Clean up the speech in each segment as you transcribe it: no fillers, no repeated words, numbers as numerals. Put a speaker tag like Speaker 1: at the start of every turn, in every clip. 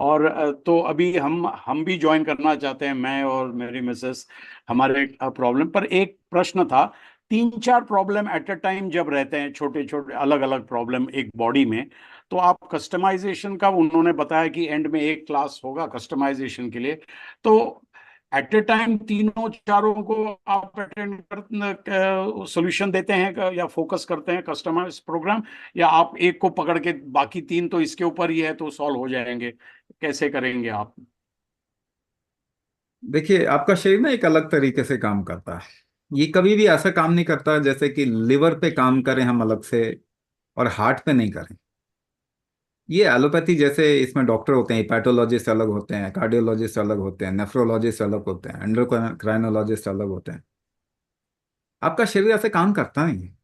Speaker 1: और तो अभी हम भी ज्वाइन करना चाहते हैं, मैं और मेरी मिसेस। हमारे प्रॉब्लम पर एक प्रश्न था। 3-4 प्रॉब्लम एट अ टाइम जब रहते हैं, छोटे छोटे अलग अलग प्रॉब्लम एक बॉडी में, तो आप कस्टमाइजेशन का उन्होंने बताया कि एंड में एक क्लास होगा कस्टमाइजेशन के लिए। तो एट ए टाइम तीनों चारों को आप अटेंड कर सोल्यूशन देते हैं या फोकस करते हैं कस्टमाइज प्रोग्राम, या आप एक को पकड़ के बाकी तीन तो इसके ऊपर ही है तो सॉल्व हो जाएंगे? कैसे करेंगे आप?
Speaker 2: देखिए, आपका शरीर ना एक अलग तरीके से काम करता है। ये कभी भी ऐसा काम नहीं करता जैसे कि लिवर पे काम करें हम अलग से और हार्ट पे नहीं करें। ये एलोपैथी जैसे, इसमें डॉक्टर होते हैं, पैथोलॉजिस्ट अलग होते हैं, कार्डियोलॉजिस्ट अलग होते हैं, नेफ्रोलॉजिस्ट अलग होते हैं, एंडोक्राइनोलॉजिस्ट अलग होते हैं। आपका शरीर ऐसे काम करता नहीं है।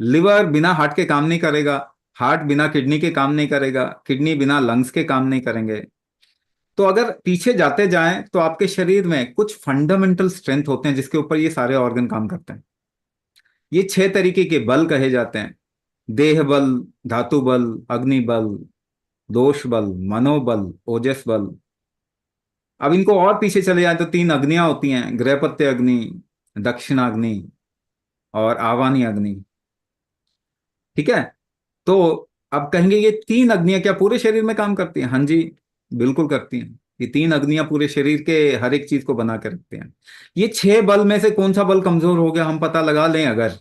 Speaker 2: लिवर बिना हार्ट के काम नहीं करेगा, हार्ट बिना किडनी के काम नहीं करेगा, किडनी बिना लंग्स के काम नहीं करेंगे। तो अगर पीछे जाते जाएं तो आपके शरीर में कुछ फंडामेंटल स्ट्रेंथ होते हैं जिसके ऊपर ये सारे ऑर्गन काम करते हैं। ये 6 तरीके के बल कहे जाते हैं: देह बल, धातु बल, अग्नि बल, दोष बल, मनोबल, ओजस बल। अब इनको और पीछे चले जाएं तो 3 अग्नियां होती हैं: गृहपत्य अग्नि, दक्षिणाग्नि और आवानी अग्नि। ठीक है। तो अब कहेंगे ये 3 अग्नियां क्या पूरे शरीर में काम करती हैं? हाँ जी, बिल्कुल करती हैं। ये 3 अग्नियां पूरे शरीर के हर एक चीज को बना के रखते हैं। ये 6 बल में से कौन सा बल कमजोर हो गया हम पता लगा लें अगर,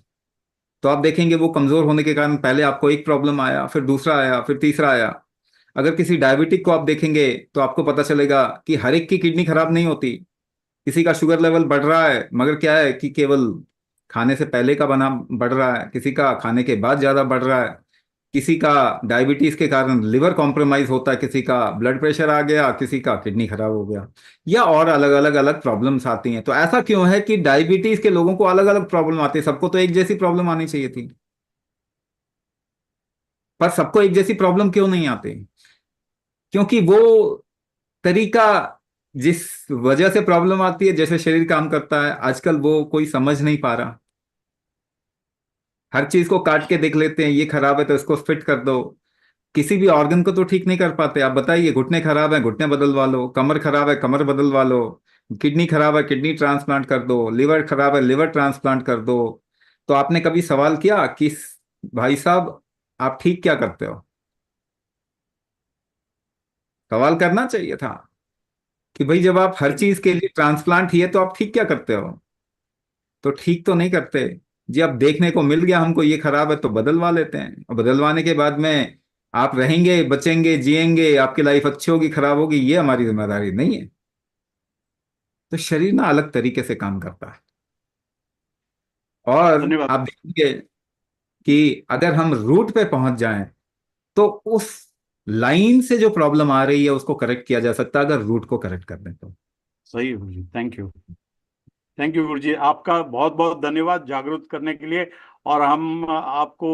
Speaker 2: तो आप देखेंगे वो कमजोर होने के कारण पहले आपको एक प्रॉब्लम आया, फिर दूसरा आया, फिर तीसरा आया। अगर किसी डायबिटिक को आप देखेंगे तो आपको पता चलेगा कि हर एक की किडनी खराब नहीं होती। किसी का शुगर लेवल बढ़ रहा है मगर क्या है कि केवल खाने से पहले का बना बढ़ रहा है, किसी का खाने के बाद ज्यादा बढ़ रहा है, किसी का डायबिटीज के कारण लिवर कॉम्प्रोमाइज होता है, किसी का ब्लड प्रेशर आ गया, किसी का किडनी खराब हो गया, या और अलग अलग अलग प्रॉब्लम्स आती हैं। तो ऐसा क्यों है कि डायबिटीज के लोगों को अलग अलग प्रॉब्लम आती है? सबको तो एक जैसी प्रॉब्लम आनी चाहिए थी, पर सबको एक जैसी प्रॉब्लम क्यों नहीं आती? क्योंकि वो तरीका, जिस वजह से प्रॉब्लम आती है, जैसे शरीर काम करता है, आजकल वो कोई समझ नहीं पा रहा। हर चीज को काट के देख लेते हैं, ये खराब है तो इसको फिट कर दो। किसी भी ऑर्गन को तो ठीक नहीं कर पाते। आप बताइए, घुटने खराब है, घुटने बदलवा लो; कमर खराब है, कमर बदलवा लो; किडनी खराब है, किडनी ट्रांसप्लांट कर दो; लिवर खराब है, लिवर ट्रांसप्लांट कर दो। तो आपने कभी सवाल किया कि भाई साहब, आप ठीक क्या करते हो? सवाल करना चाहिए था कि भाई, जब आप हर चीज के लिए ट्रांसप्लांट ही है तो आप ठीक क्या करते हो? तो ठीक तो नहीं करते जी। अब देखने को मिल गया हमको ये खराब है तो बदलवा लेते हैं, और बदलवाने के बाद में आप रहेंगे, बचेंगे, जिएंगे, आपकी लाइफ अच्छी होगी, खराब होगी, ये हमारी जिम्मेदारी नहीं है। तो शरीर ना अलग तरीके से काम करता है। और
Speaker 1: धन्यवाद।
Speaker 2: आप देखेंगे कि अगर हम रूट पे पहुंच जाएं तो उस लाइन से जो प्रॉब्लम आ रही है उसको करेक्ट किया जा सकता है, अगर रूट को करेक्ट कर दें तो।
Speaker 1: सही गुरु जी, थैंक यू। थैंक यू गुरु जी, आपका बहुत बहुत धन्यवाद जागरूक करने के लिए। और हम आपको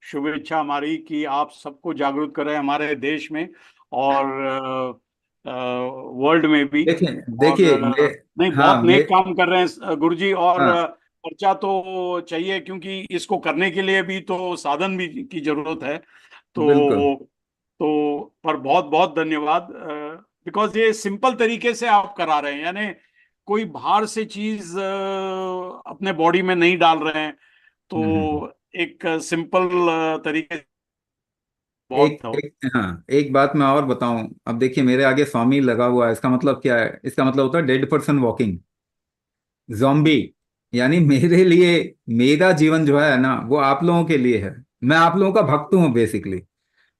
Speaker 1: शुभेच्छा हमारी कि आप सबको जागरूक करें हमारे देश में और वर्ल्ड में भी।
Speaker 2: देखिए
Speaker 1: और
Speaker 2: देखिए
Speaker 1: नहीं,
Speaker 2: हाँ
Speaker 1: बहुत नेक काम कर रहे हैं गुरु जी। और
Speaker 2: हाँ,
Speaker 1: खर्चा तो चाहिए, क्योंकि इसको करने के लिए भी तो साधन भी की जरूरत है।
Speaker 2: बिल्कुल।
Speaker 1: तो पर बहुत बहुत धन्यवाद, बिकॉज ये सिंपल तरीके से आप करा रहे हैं, यानी कोई बाहर से चीज अपने बॉडी में नहीं डाल रहे हैं।
Speaker 2: हम्म।
Speaker 1: तो एक सिंपल तरीके से बहुत
Speaker 2: एक
Speaker 1: था।
Speaker 2: एक हाँ, एक बात मैं और बताऊं। अब देखिए, मेरे आगे स्वामी लगा हुआ है, इसका मतलब क्या है? इसका मतलब होता है डेड पर्सन वॉकिंग, जॉम्बी। यानी मेरे लिए, मेरा जीवन जो है ना, वो आप लोगों के लिए है। मैं आप लोगों का भक्त हूँ बेसिकली।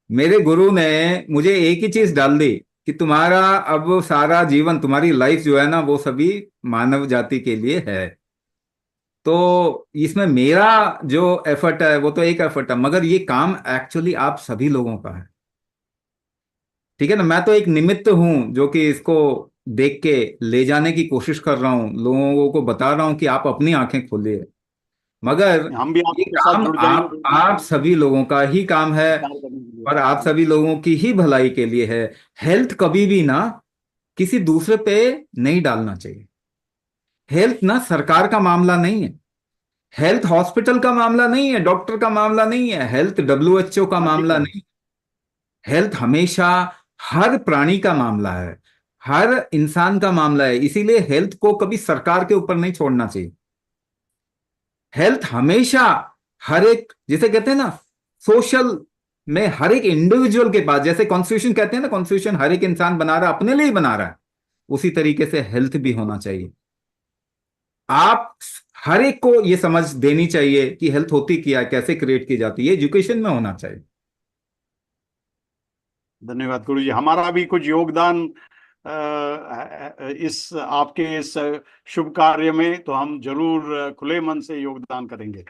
Speaker 2: मेरे गुरु ने मुझे एक ही चीज डाल दी कि तुम्हारा अब सारा जीवन, तुम्हारी लाइफ जो है ना, वो सभी मानव जाति के लिए है। तो इसमें मेरा जो एफर्ट है वो तो एक एफर्ट है, मगर ये काम एक्चुअली आप सभी लोगों का है। ठीक है ना? मैं तो एक निमित्त हूं जो कि इसको देख के ले जाने की कोशिश कर रहा हूं, लोगों को बता रहा हूं कि आप अपनी आंखें खोलिए। मगर
Speaker 1: हम भी
Speaker 2: ये
Speaker 1: आपके साथ
Speaker 2: काम
Speaker 1: जुड़ जाएंगे
Speaker 2: आप
Speaker 1: गुरु जी,
Speaker 2: आप सभी लोगों का ही काम है,
Speaker 1: विचार करने के लिए।
Speaker 2: और आप सभी लोगों की ही भलाई के लिए है। हेल्थ कभी भी ना किसी दूसरे पे नहीं डालना चाहिए। हेल्थ ना सरकार का मामला नहीं है, हेल्थ हॉस्पिटल का मामला नहीं है, डॉक्टर का मामला नहीं है, हेल्थ डब्ल्यूएचओ का
Speaker 1: हाँ जी
Speaker 2: मामला
Speaker 1: गुरु।
Speaker 2: नहीं। हेल्थ हमेशा हर प्राणी का मामला है, हर इंसान का मामला है, इसीलिए हेल्थ को कभी सरकार के ऊपर नहीं छोड़ना चाहिए। हेल्थ हमेशा हर एक, जिसे कहते हैं ना, सोशल में हर एक इंडिविजुअल के पास, जैसे कॉन्स्टिट्यूशन कहते हैं ना, कॉन्स्टिट्यूशन हर एक इंसान बना रहा है, अपने लिए ही बना रहा है, उसी तरीके से हेल्थ भी होना चाहिए। आप हर एक को ये समझ देनी चाहिए कि हेल्थ होती क्या है, कैसे क्रिएट की जाती है, एजुकेशन में होना चाहिए।
Speaker 1: धन्यवाद गुरु जी, हमारा भी कुछ योगदान इस आपके इस शुभ कार्य में, तो हम जरूर खुले मन से योगदान करेंगे।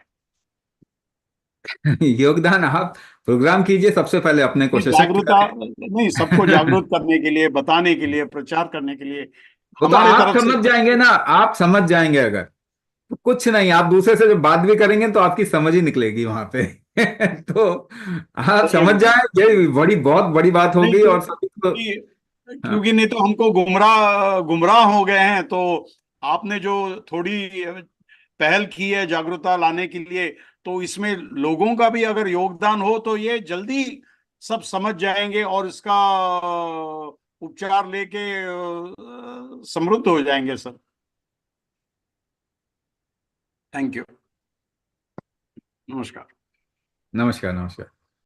Speaker 2: योगदान आप प्रोग्राम कीजिए सबसे पहले अपने को
Speaker 1: नहीं,
Speaker 2: सशक्त
Speaker 1: जागरूकता
Speaker 2: करें।
Speaker 1: नहीं, सबको जागरूक करने के लिए, बताने के लिए, प्रचार करने के लिए
Speaker 2: वो तो
Speaker 1: हमारे
Speaker 2: आप
Speaker 1: तरफ से।
Speaker 2: समझ जाएंगे ना, आप समझ जाएंगे अगर, तो कुछ नहीं, आप दूसरे से जब बात भी करेंगे तो आपकी समझ ही निकलेगी वहां पे। तो आप
Speaker 1: चलिए
Speaker 2: समझ
Speaker 1: गुरु जी।
Speaker 2: जाए, ये बड़ी बहुत बड़ी बात
Speaker 1: नहीं
Speaker 2: होगी
Speaker 1: तो
Speaker 2: और सभी को। हाँ।
Speaker 1: क्योंकि नहीं तो हमको गुमराह गुमराह हो गए हैं, तो आपने जो थोड़ी पहल की है जागरूकता लाने के लिए, तो इसमें लोगों का भी अगर योगदान हो तो ये जल्दी सब समझ जाएंगे और इसका उपचार लेके समृद्ध हो जाएंगे सर। Thank you. नमस्कार।
Speaker 2: नमस्कार, नमस्कार।